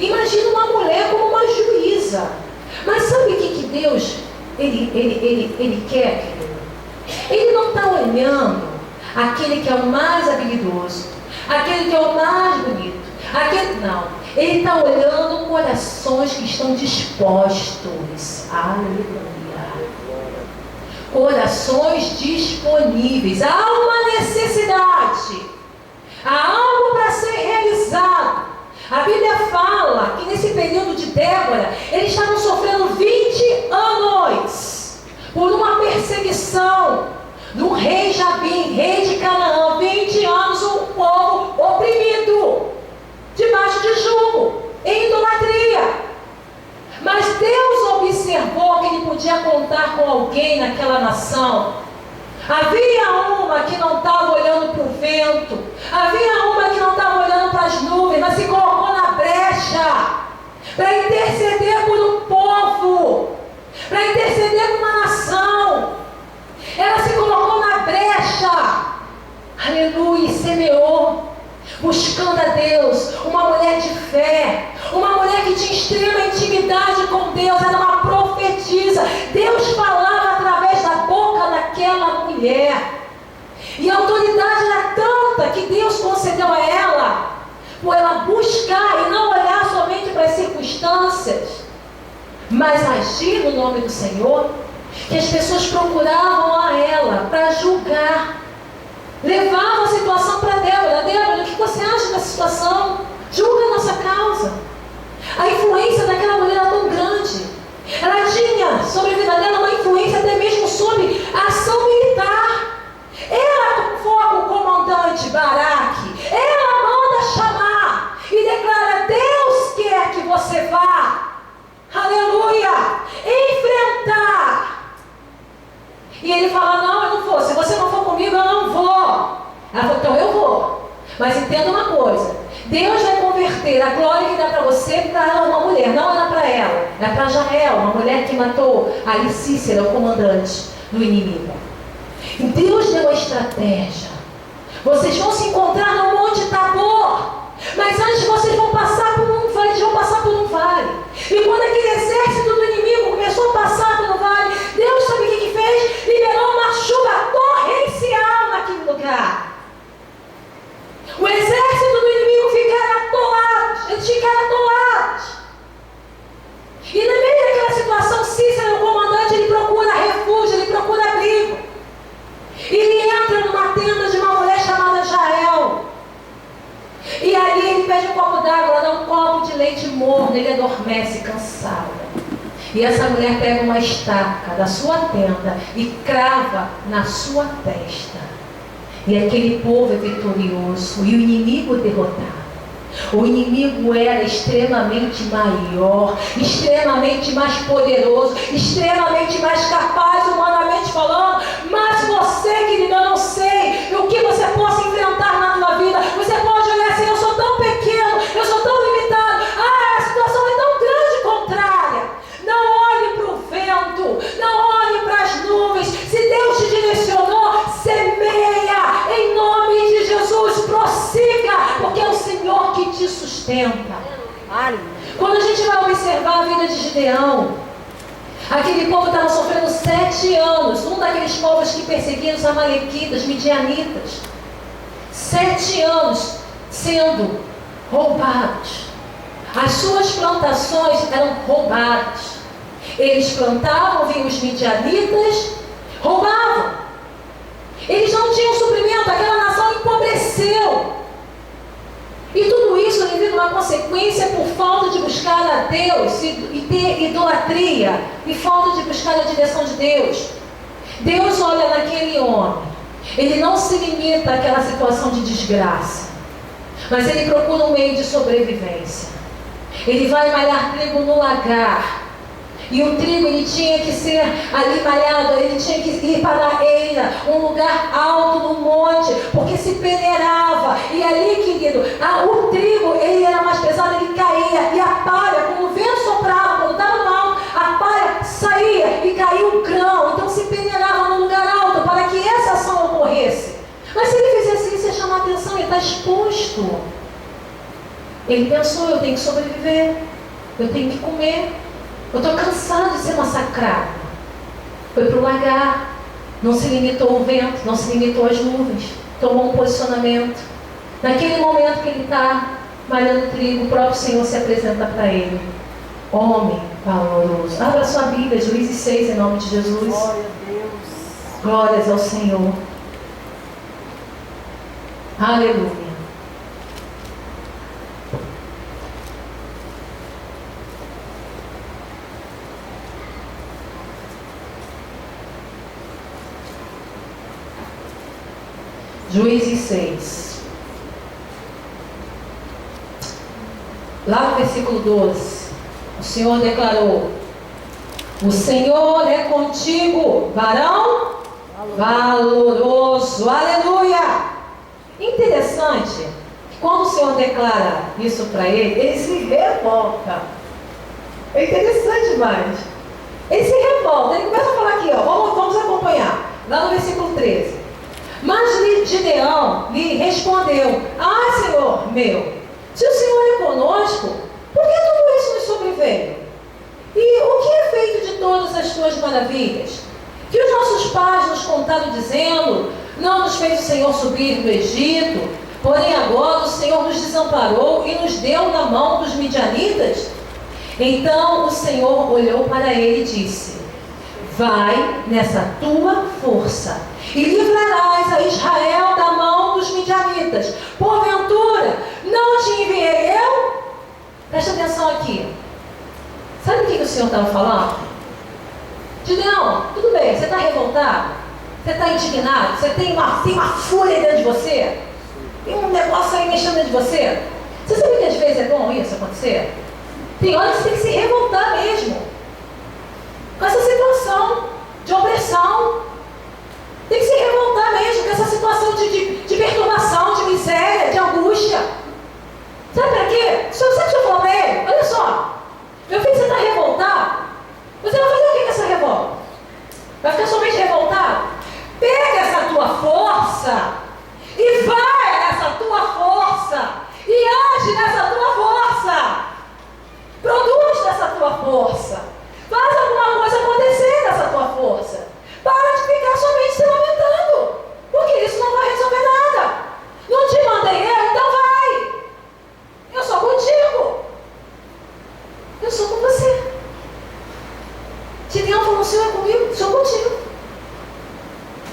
Imagina uma mulher como uma juíza. Mas sabe o que Deus, ele quer, querido? Ele não está olhando aquele que é o mais habilidoso, aquele que é o mais bonito, não. Ele está olhando corações que estão dispostos. Aleluia. Corações disponíveis. Há uma necessidade. Há algo para ser realizado. A Bíblia fala que nesse período de Débora, eles estavam sofrendo 20 anos por uma perseguição do rei Jabim, rei de Canaã. 20 anos o povo oprimido, debaixo de jugo, em idolatria. Mas Deus observou que ele podia contar com alguém naquela nação. Havia uma que não estava olhando para o vento, havia uma que não estava olhando para as nuvens, mas se colocou na brecha para interceder por um povo, para interceder por uma nação. Ela se colocou na brecha, aleluia, e semeou, buscando a Deus, uma mulher de fé, uma mulher que tinha extrema intimidade com Deus, era uma profetisa. Deus falava através da boca daquela mulher, e a autoridade era tanta que Deus concedeu a ela, por ela buscar e não olhar somente para as circunstâncias, mas agir no nome do Senhor, que as pessoas procuravam a ela para julgar, levavam a situação para Débora. Débora, o que você acha dessa situação? Julga a nossa causa. A influência daquela mulher era tão grande. Ela tinha sobre a vida dela uma influência até mesmo sobre a ação militar. Ela convoca o comandante Baraque. Ela manda chamar e declara: Deus quer que você vá, aleluia, enfrentar. E ele fala: não, eu não vou. Se você não for comigo, eu não vou. Ela falou: então eu vou. Mas entenda uma coisa: Deus vai converter a glória que dá para você para uma mulher. Não era para ela, era para Jael, uma mulher que matou ali Cícera, o comandante do inimigo. E Deus deu a estratégia. Vocês vão se encontrar no Monte Tabor, mas antes vocês vão passar por um vale. Eles vão passar por um vale. E quando aquele exército do inimigo começou a passar pelo vale, Deus sabe o que fez? Liberou uma chuva torrencial naquele lugar. O exército do inimigo ficaram atolados. Eles ficaram atolados. E no meio daquela situação, Cícera, o comandante, ele procura refúgio, ele procura abrigo. E ele entra numa tenda de uma mulher chamada Jael. E ali ele pede um copo d'água, ela dá um copo de leite morno, ele adormece cansado. E essa mulher pega uma estaca da sua tenda e crava na sua testa. E aquele povo é vitorioso e o inimigo derrotado. O inimigo era extremamente maior, extremamente mais poderoso, extremamente mais capaz, humanamente falando. Mas você, querido, eu não sei o que você possa enfrentar na tua vida. Você pode olhar assim: eu sou tão pequeno, eu sou tão limitado. A situação é tão grande e contrária. Não olhe para o vento, não olhe para as nuvens. Se Deus te direcionou, semeia em nome de Jesus, prossiga, porque é o Senhor que te sustenta. Quando a gente vai observar a vida de Gideão, aquele povo estava sofrendo 7 anos, um daqueles povos que perseguiam os amalequitas, midianitas. 7 anos sendo roubados. As suas plantações eram roubadas. Eles plantavam, vinham os midianitas, roubavam. Eles não tinham suprimento, aquela nação empobreceu. E tudo isso devido a uma consequência por falta de buscar a Deus e ter idolatria e falta de buscar a direção de Deus. Deus olha naquele homem, ele não se limita àquela situação de desgraça, mas ele procura um meio de sobrevivência. Ele vai malhar trigo no lagar. E o trigo ele tinha que ser ali malhado, ele tinha que ir para a eira, um lugar alto no monte, porque se peneirava. E ali, querido, o trigo ele era mais pesado, ele caía. E a palha, quando o vento soprava, quando estava no alto, a palha saía e caía o grão. Então se peneirava num lugar alto para que essa ação ocorresse. Mas se ele fizesse isso, ia chamar a atenção, ele está exposto. Ele pensou, eu tenho que sobreviver, eu tenho que comer. Eu estou cansado de ser massacrado. Foi para o lagar. Não se limitou ao vento, não se limitou às nuvens. Tomou um posicionamento. Naquele momento que ele está malhando trigo, o próprio Senhor se apresenta para ele. Homem valoroso. Abra sua Bíblia, Juízes 6, em nome de Jesus. Glória a Deus. Glórias ao Senhor. Aleluia. Juízes 6. Lá no versículo 12, o Senhor declarou: o Senhor é contigo, varão valoroso. Aleluia! Interessante que quando o Senhor declara isso para ele se revolta. É interessante demais. Ele se revolta, ele começa a falar aqui, ó, vamos acompanhar. Lá no versículo 13. Mas Gideão lhe respondeu: Senhor meu, se o Senhor é conosco, por que tudo isso nos sobreveio? E o que é feito de todas as tuas maravilhas? Que os nossos pais nos contaram dizendo: não nos fez o Senhor subir do Egito, porém agora o Senhor nos desamparou e nos deu na mão dos midianitas? Então o Senhor olhou para ele e disse: vai nessa tua força e livrarás a Israel da mão dos midianitas. Porventura, não te enviei eu? Presta atenção aqui. Sabe o que o Senhor estava falando? Gideão, tudo bem, você está revoltado? Você está indignado? Você tem uma fúria dentro de você? Tem um negócio aí mexendo dentro de você? Você sabe que às vezes é bom isso acontecer? Tem hora que você tem que se revoltar mesmo com essa situação de opressão. Tem que se revoltar mesmo com essa situação de perturbação, de miséria, de angústia. Sabe para quê? Sabe o que o Senhor falou para ele? Olha só, meu filho, você está revoltado? Você vai fazer o que com essa revolta? Vai ficar somente revoltado? Pega essa tua força e vai nessa tua força e age nessa tua força. Produz nessa tua força. Faz alguma coisa acontecer nessa tua força. Para de ficar somente se lamentando, porque isso não vai resolver nada. Não te mandei eu, então vai. Eu sou contigo. Eu sou com você. Gideão falou: o Senhor é comigo, sou contigo.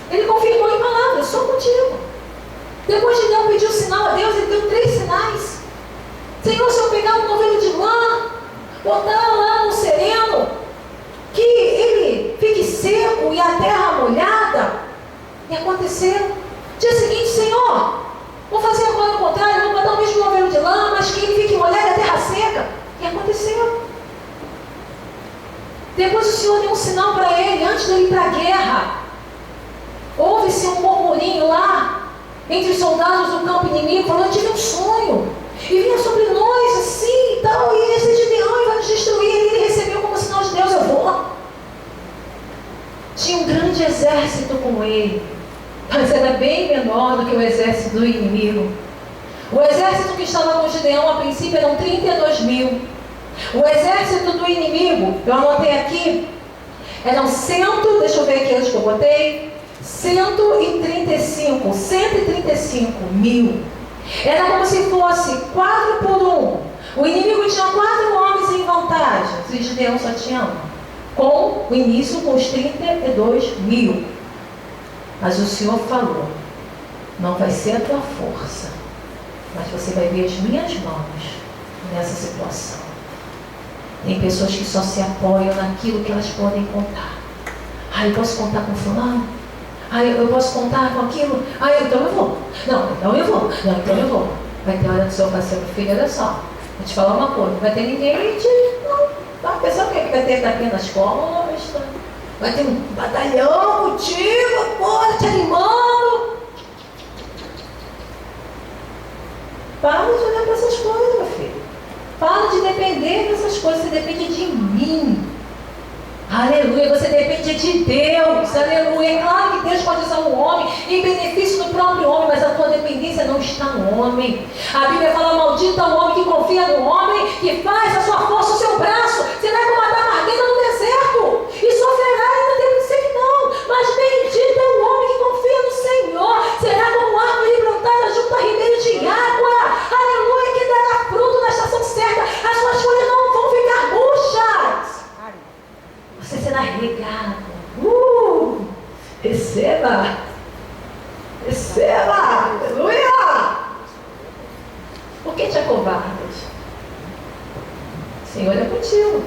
Ele confirmou em palavras: sou contigo. Depois Gideão pediu sinal a Deus, ele deu 3 sinais. Senhor, se eu pegar um novelo de lã, botar lá no sereno, que ele fique seco e a terra molhada. E aconteceu. Dia seguinte: Senhor, vou fazer agora o contrário, vou botar o mesmo novelo de lã, mas que ele fique molhado e a terra seca. E aconteceu. Depois o Senhor deu um sinal para ele, antes dele ir para a guerra. Houve-se um murmurinho lá, entre os soldados do campo inimigo, falando: eu tive um sonho, e vinha sobre nós assim e tal, e esse Gideão vai nos destruir. E ele recebeu como sinal de Deus: eu vou. Tinha um grande exército com ele, mas era bem menor do que o exército do inimigo. O exército que estava com Gideão a princípio eram 32 mil. O exército do inimigo, eu anotei aqui, eram deixa eu ver aqui onde que eu botei, 135 mil. Era como se fosse 4 por 1. O inimigo tinha 4 homens em vantagem, e Gideão só tinha 1. Com o início com os 32 mil. Mas o Senhor falou: não vai ser a tua força, mas você vai ver as minhas mãos nessa situação. Tem pessoas que só se apoiam naquilo que elas podem contar. Eu posso contar com fulano? Eu posso contar com aquilo? Então eu vou. Não, então eu vou. Não, então eu vou. Vai ter hora do seu parceiro, filho, olha só. Vou te falar uma coisa, não vai ter ninguém não. Tá? A pessoa que vai ter tapinha nas costas, vai ter um batalhão contigo, porra, te animando. Para de olhar para essas coisas, meu filho. Para de depender dessas coisas. Você depende de mim. Aleluia, você depende de Deus. Aleluia. É claro que Deus pode usar um homem em benefício do próprio homem, mas a tua dependência não está no homem. A Bíblia fala: maldito é o homem que confia no homem, que faz a sua força o seu braço. Você vai como a tamargueira no deserto e sofrerá e não tem que ser que não. Mas bendito é o homem que confia no Senhor. Será como árvore plantada junto a ribeiro de água. Aleluia, que dará fruto na estação certa. As suas folhas não vão ficar murchas. Você será regado. Receba. Receba. Aleluia. Por que te acovardas? O Senhor é contigo.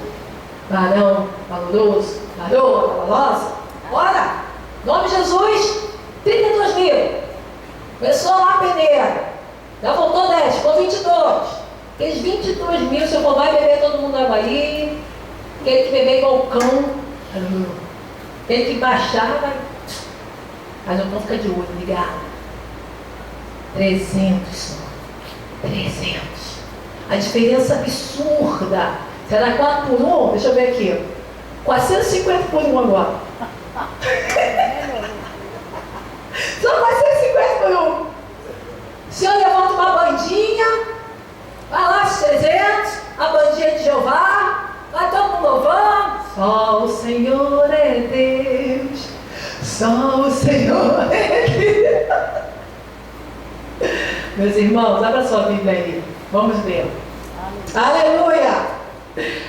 Varão, valoroso, varoa, valorosa. Bora. Em nome de Jesus, 32 mil. Começou lá a peneira. Já voltou 10, ficou 22. Aqueles 22 mil, se eu for, vai beber todo mundo na Bahia. Aquele que beber igual o cão. Aquele que baixar, vai. Mas eu vou ficar de olho, ligado. 300 só. 300. A diferença absurda. Será 4 por 1? Deixa eu ver aqui. 450 por 1 agora. Só 450 por 1. O Senhor levanta uma bandinha. Vai lá, os 300. A bandinha de Jeová. Vai todo mundo louvando. Só o Senhor é Deus. Só o Senhor é Deus. Meus irmãos, abra sua Bíblia aí. Vamos ver. Aleluia.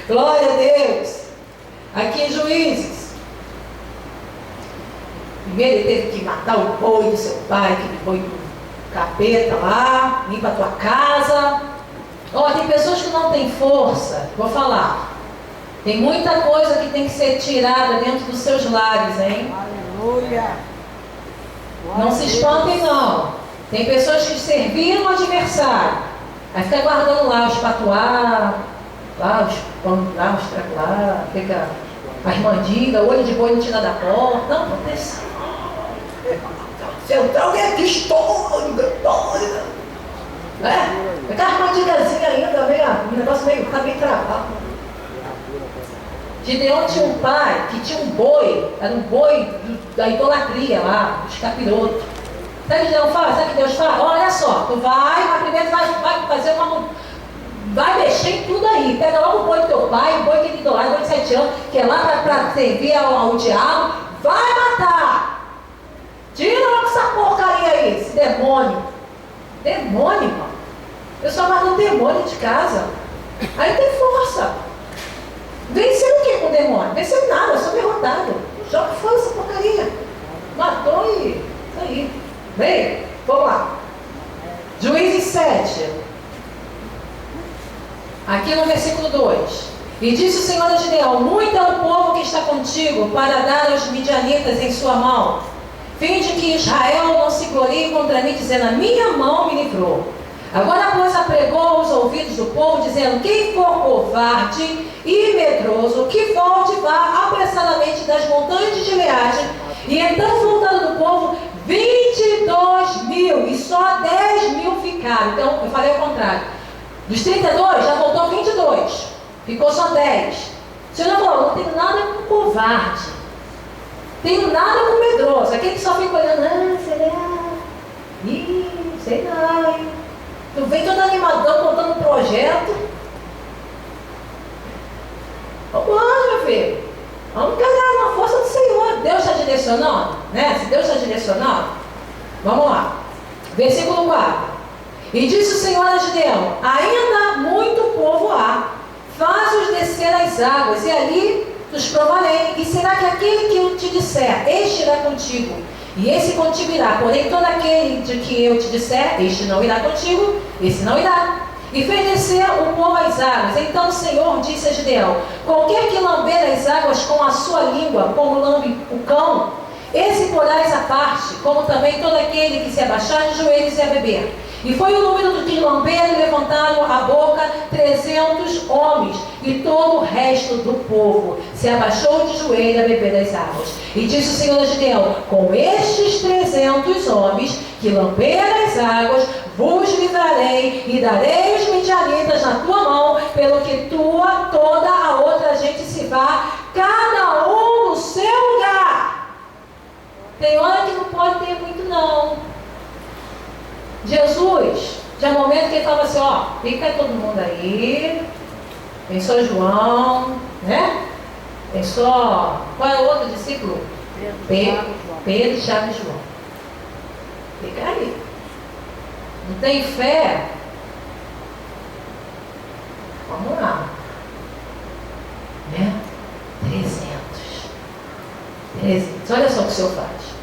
Glória a Deus. Aqui em Juízes. Primeiro ele teve que matar o boi do seu pai, aquele boi do capeta lá. Limpa a tua casa. Tem pessoas que não têm força. Vou falar. Tem muita coisa que tem que ser tirada dentro dos seus lares, hein? Aleluia. Não se espantem, não. Tem pessoas que serviram o adversário. Aí fica guardando lá os patuá, lá os pão, lá os trapos lá, fica as mandigas, olho de boi não tira da porta. Não, proteção. Central é que histórica. Fica as mandigazinhas ainda, o negócio meio, tá bem travado. Gideão tinha um pai que tinha um boi, era um boi da idolatria lá, dos capirotos. Sabe o que Gideão faz? Sabe o que Deus faz? Olha só, tu vai primeiro vai fazer vai mexer em tudo aí. Pega logo o boi do teu pai, o boi que ele idolatra, o boi de 7 anos, que é lá para servir ao diabo, vai matar. Tira logo essa porcaria aí, esse demônio. Demônio, irmão. Eu só mando um demônio de casa. Aí tem força. Venceu o que com o demônio? Venceu nada, só derrotado. Joga fora essa porcaria. Matou e isso aí. Bem, vamos lá. Juízes 7. Aqui no versículo 2. E disse o Senhor a Gideão: muito é o povo que está contigo para dar aos midianitas em sua mão. Finde que Israel não se glorie contra mim, dizendo: a minha mão me livrou. Agora, pois, apregou aos ouvidos do povo, dizendo: quem for covarde e medroso, que volte e vá apressadamente das montanhas de Gileade. E então, voltando do povo, 22 mil, e só 10 mil ficaram. Então, eu falei ao contrário. Dos 32, já voltou 22. Ficou só 10. O Senhor falou: não tenho nada com covarde. Tenho nada com medroso. Aquele que só fica olhando: será? Ih, sei não, hein? Tu vem todo animadão, contando um projeto. Vamos, meu filho. Vamos caminhar na força do Senhor. Deus está direcionando, né? Se Deus está direcionando, vamos lá. Versículo 4. E disse o Senhor a Gideão: ainda muito povo há, faz-os descer as águas, e ali os provarei. E será que aquele que eu te disser, este irá contigo, e esse contigo irá. Porém, todo aquele de que eu te disser, este não irá contigo, esse não irá. E fez descer o povo às águas. Então o Senhor disse a Gideão: qualquer que lamber as águas com a sua língua, como lambe o cão, esse porás à parte, como também todo aquele que se abaixar de joelhos e a beber. E foi o número do que lamberam e levantaram a boca 300 homens, e todo o resto do povo se abaixou de joelho a beber das águas. E disse o Senhor a Gideão: com estes 300 homens que lamberam as águas, vos livrarei e darei os midianitas na tua mão, pelo que toda a outra gente se vá, cada um no seu lugar. Tem hora que não pode ter muito não. Jesus, tinha momento que ele falava assim, ó, fica todo mundo aí, tem só João, né? Tem só, qual é o outro discípulo? Pedro, Tiago e João. Fica aí. Não tem fé? Vamos lá. Né? 300. Olha só o que o Senhor faz.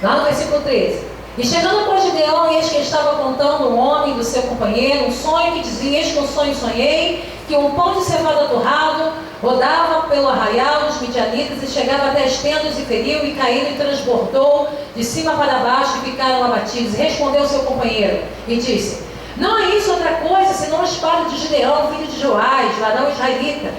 Lá no versículo 13. E chegando por Gideão, eis que estava contando um homem do seu companheiro, um sonho que dizia: eis que um sonho sonhei, que um pão de cevada torrado rodava pelo arraial dos midianitas e chegava até as tendas e feriu, e caiu e transbordou de cima para baixo, e ficaram abatidos. E respondeu seu companheiro e disse: não é isso outra coisa, senão a espada de Gideão, filho de Joás, varão israelita.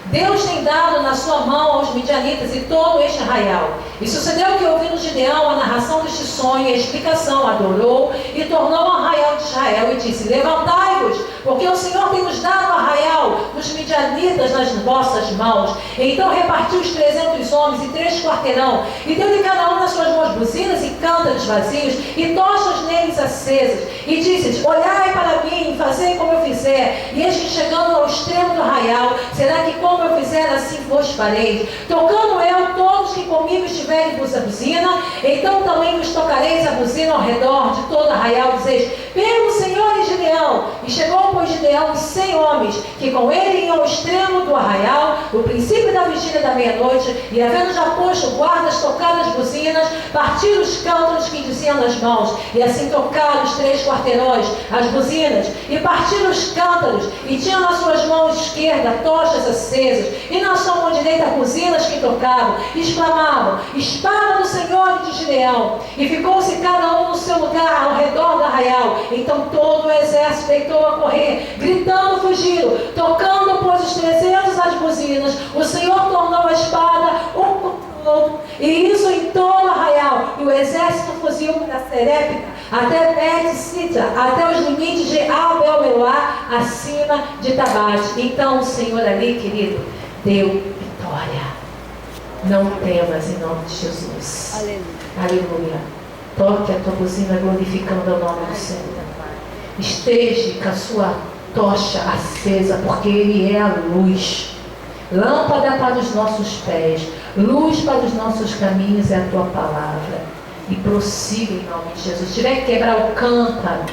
Deus tem dado na sua mão aos midianitas e todo este arraial. E sucedeu que, ouvindo Gideão a narração deste sonho e a explicação, adorou e tornou o arraial de Israel e disse: levantai-vos, porque o Senhor tem nos dado o arraial dos midianitas nas vossas mãos. E então repartiu os 300 homens em 3 quarteirão, e deu-lhe cada um nas suas mãos buzinas e cântaros vazios e tochas neles acesas. E disse-lhes: olhai para mim, fazei como eu fizer. E eis que, chegando ao extremo do arraial, será que como eu fizer, assim vos fareis. Tocando eu todos que comigo estiverem vos a buzina, então também vos tocareis a buzina ao redor de todo arraial, dizeis: pelo Senhor e Gideão. E chegou, pois, Gideão e 100 homens, que com ele iam ao extremo do arraial, no princípio da vigília da meia-noite, e havendo já posto guardas, tocadas as buzinas, partiram os cântaros que diziam nas mãos, e assim tocaram os 3 quarteirões, as buzinas, e partiram os cântaros, e tinham nas suas mãos esquerda tochas acesas, e na sua mão direita buzinas que tocavam, e exclamavam: espada do Senhor e de Gideão. E ficou-se cada um no seu lugar ao redor do arraial. Então todo o exército deitou a correr, gritando, fugiram, tocando, pois, os 300 as buzinas. O Senhor tornou a espada um contra o outro, e isso em todo o arraial. E o exército fugiu da Serepta até Bet-Sita, até os limites de Abel-Meolá, acima de Tabate. Então o Senhor ali, querido, deu vitória. Não temas, em nome de Jesus. Aleluia. Aleluia. Toque a tua buzina glorificando o nome do Senhor. Esteja com a sua tocha acesa, porque Ele é a luz. Lâmpada para os nossos pés, luz para os nossos caminhos é a tua palavra. E prossiga em nome de Jesus. Se tiver que quebrar o cântaro,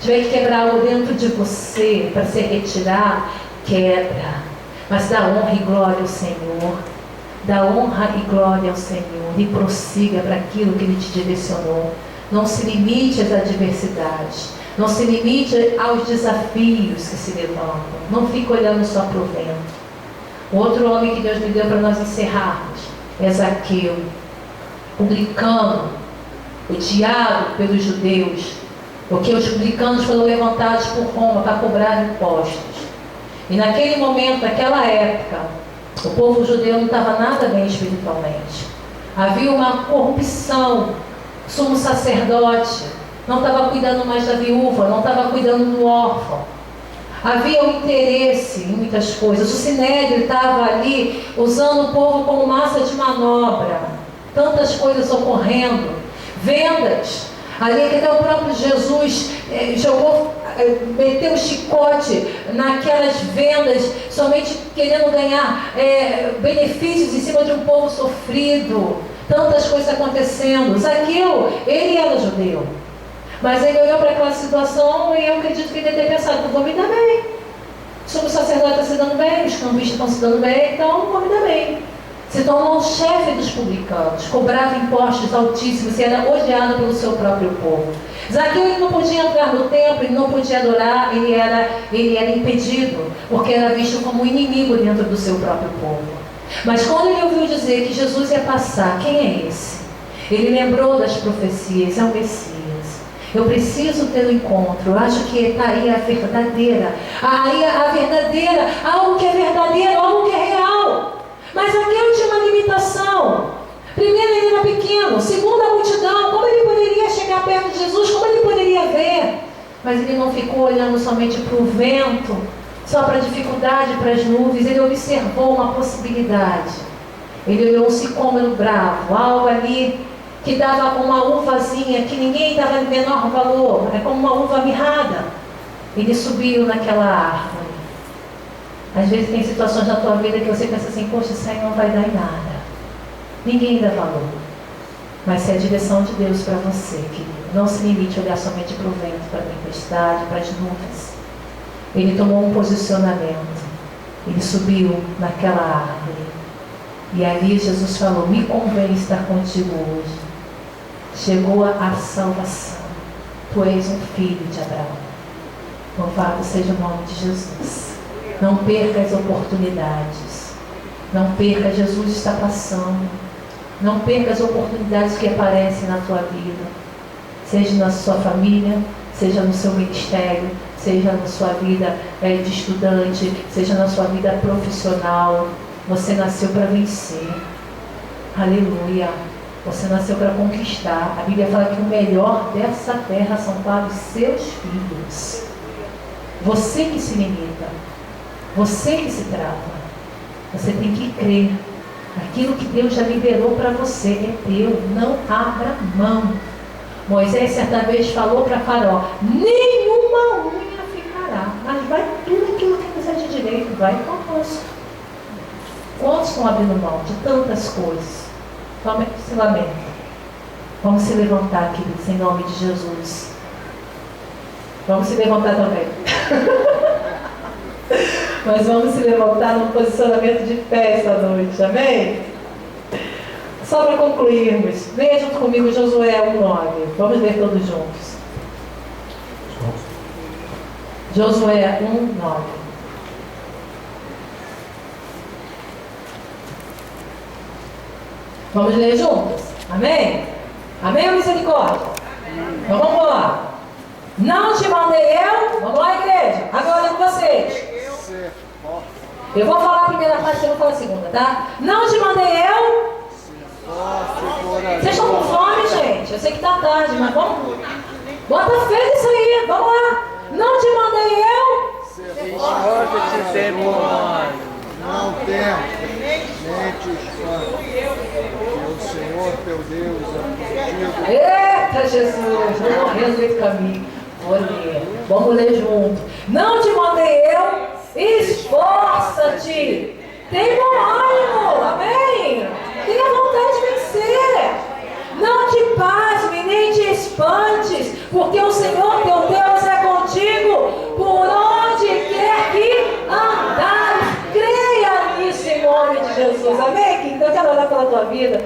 se tiver que quebrar algo dentro de você para ser retirado, quebra. Mas dá honra e glória ao Senhor. Dá honra e glória ao Senhor. E prossiga para aquilo que Ele te direcionou. Não se limite às adversidades. Não se limite aos desafios que se levantam. Não fique olhando só para o vento. O outro homem que Deus me deu para nós encerrarmos é Zaqueu, publicano, odiado pelos judeus, porque os publicanos foram levantados por Roma para cobrar impostos. E naquele momento, naquela época, o povo judeu não estava nada bem espiritualmente. Havia uma corrupção. O sumo sacerdote não estava cuidando mais da viúva, não estava cuidando do órfão. Havia um interesse em muitas coisas. O sinédrio estava ali usando o povo como massa de manobra. Tantas coisas ocorrendo. Vendas. Ali que até o próprio Jesus jogou meteu o chicote naquelas vendas, somente querendo ganhar benefícios em cima de um povo sofrido. Tantas coisas acontecendo. Zaqueu, ele era judeu. Mas ele olhou para aquela situação e eu acredito que ele deve ter pensado, vou me dar bem. O sumo sacerdote está se dando bem, os cambistas estão se dando bem, então vou me dar bem. Se tornou o chefe dos publicanos, cobrava impostos altíssimos e era odiado pelo seu próprio povo. Zaqueu, ele não podia entrar no templo, ele não podia adorar, ele era impedido, porque era visto como inimigo dentro do seu próprio povo. Mas quando ele ouviu dizer que Jesus ia passar, quem é esse? Ele lembrou das profecias, é o Messias. Eu preciso ter um encontro, eu acho que está aí a verdadeira, algo que é verdadeiro, algo que é real. Mas Zaqueu tinha uma limitação. Primeiro, ele era pequeno. Segundo, a multidão. Como ele poderia chegar perto de Jesus? Como ele poderia ver? Mas ele não ficou olhando somente para o vento, só para a dificuldade, para as nuvens. Ele observou uma possibilidade. Ele olhou um sicômoro bravo, algo ali que dava uma uvazinha que ninguém dava menor valor. É como uma uva mirrada. Ele subiu naquela árvore. Às vezes tem situações na tua vida que você pensa assim, poxa, isso aí não vai dar em nada. Ninguém dá valor. Mas se é a direção de Deus para você, querido, não se limite a olhar somente para o vento, para a tempestade, para as nuvens. Ele tomou um posicionamento. Ele subiu naquela árvore. E ali Jesus falou, me convém estar contigo hoje. Chegou a salvação. Tu és um filho de Abraão. Louvado seja o nome de Jesus. Não perca as oportunidades. Não perca, Jesus está passando. Não perca as oportunidades que aparecem na tua vida. Seja na sua família, seja no seu ministério, seja na sua vida de estudante, seja na sua vida profissional. Você nasceu para vencer. Aleluia. Você nasceu para conquistar. A Bíblia fala que o melhor dessa terra são para os seus filhos. Você que se limita. Você que se trava. Você tem que crer. Aquilo que Deus já liberou para você é teu. Não abra mão. Moisés certa vez falou para Faraó, nenhuma unha ficará, mas vai tudo aquilo que você de direito, vai conosco. Quantos estão abrindo mão de tantas coisas? Vamos se lamenta. Vamos se levantar, queridos, em nome de Jesus. Vamos se levantar também. Mas vamos se levantar num posicionamento de pé esta noite, amém? Só para concluirmos, leia junto comigo Josué 1:9. Vamos ler todos juntos. Josué 1:9. Vamos ler juntos? Amém? Amém ou misericórdia? Amém. Então vamos lá. Não te mandei eu, vamos lá, igreja, agora com vocês. Eu vou falar a primeira parte, eu vou falar a segunda, tá? Não te mandei eu. Vocês estão com fome, gente? Eu sei que tá tarde, mas vamos. Bota fé nisso aí, vamos lá. Não te mandei eu. Não temos, nem te espanto. O Senhor teu Deus é contigo. Eita, Jesus, não morrendo no caminho. Vou ler. Vamos ler junto. Não te mandei eu, esforça-te. Tem bom ânimo, amém? Tenha vontade de vencer. Não te pasme, nem te espantes, porque o Senhor teu Deus é contigo por onde quer que andares. Creia nisso em nome de Jesus, amém? Então eu quero orar pela tua vida.